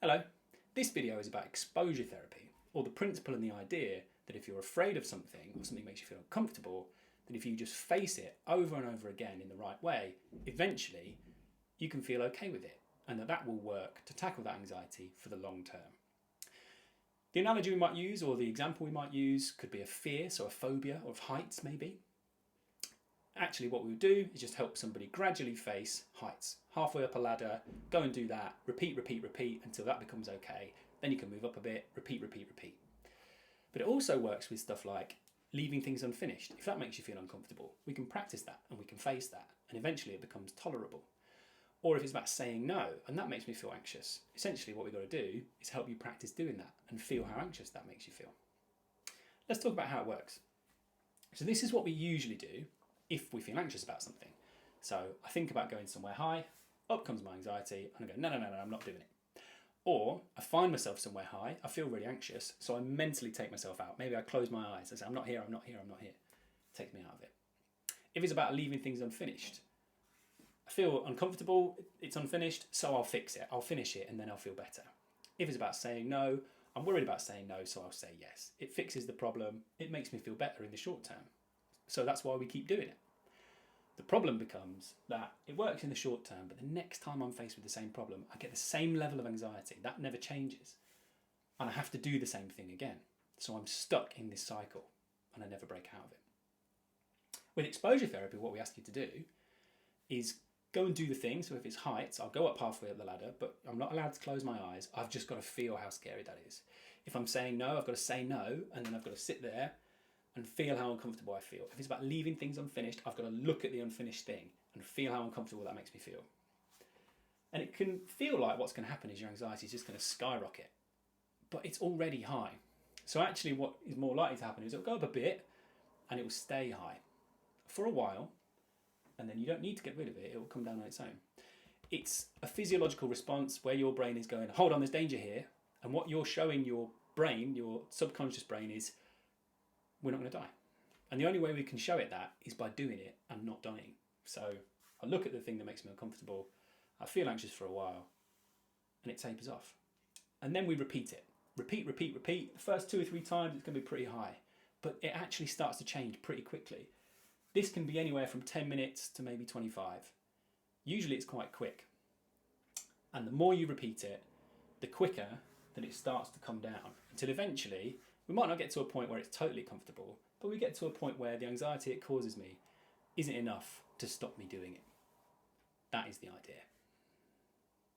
Hello, this video is about exposure therapy, or the principle and the idea that if you're afraid of something or something makes you feel uncomfortable, that if you just face it over and over again in the right way, eventually you can feel okay with it, and that will work to tackle that anxiety for the long term. The analogy we might use, or the example we might use, could be a fear, so a phobia of heights maybe. Actually, what we would do is just help somebody gradually face heights. Halfway up a ladder, go and do that, repeat until that becomes okay. Then you can move up a bit, repeat. But it also works with stuff like leaving things unfinished. If that makes you feel uncomfortable, we can practice that and we can face that, and eventually it becomes tolerable. Or if it's about saying no, and that makes me feel anxious, essentially what we've got to do is help you practice doing that and feel how anxious that makes you feel. Let's talk about how it works. So this is what we usually do if we feel anxious about something. So I think about going somewhere high, up comes my anxiety, and I go, no, I'm not doing it. Or I find myself somewhere high, I feel really anxious, so I mentally take myself out. Maybe I close my eyes, I say, I'm not here. Takes me out of it. If it's about leaving things unfinished, I feel uncomfortable, it's unfinished, so I'll fix it. I'll finish it and then I'll feel better. If it's about saying no, I'm worried about saying no, so I'll say yes. It fixes the problem, it makes me feel better in the short term. So that's why we keep doing it. The problem becomes that it works in the short term, but the next time I'm faced with the same problem, I get the same level of anxiety. That never changes. And I have to do the same thing again. So I'm stuck in this cycle and I never break out of it. With exposure therapy, what we ask you to do is go and do the thing. So if it's heights, I'll go up halfway up the ladder, but I'm not allowed to close my eyes. I've just got to feel how scary that is. If I'm saying no, I've got to say no, and then I've got to sit there and feel how uncomfortable I feel. If it's about leaving things unfinished, I've got to look at the unfinished thing and feel how uncomfortable that makes me feel. And it can feel like what's going to happen is your anxiety is just going to skyrocket, but it's already high. So actually what is more likely to happen is it'll go up a bit and it will stay high for a while, and then you don't need to get rid of it, it will come down on its own. It's a physiological response where your brain is going, hold on, there's danger here, and what you're showing your brain, your subconscious brain, is we're not going to die. And the only way we can show it that is by doing it and not dying. So I look at the thing that makes me uncomfortable, I feel anxious for a while, and it tapers off. And then we repeat it. Repeat. The first 2 or 3 times it's going to be pretty high, but it actually starts to change pretty quickly. This can be anywhere from 10 minutes to maybe 25. Usually it's quite quick. And the more you repeat it, the quicker that it starts to come down, until eventually we might not get to a point where it's totally comfortable, but we get to a point where the anxiety it causes me isn't enough to stop me doing it. That is the idea.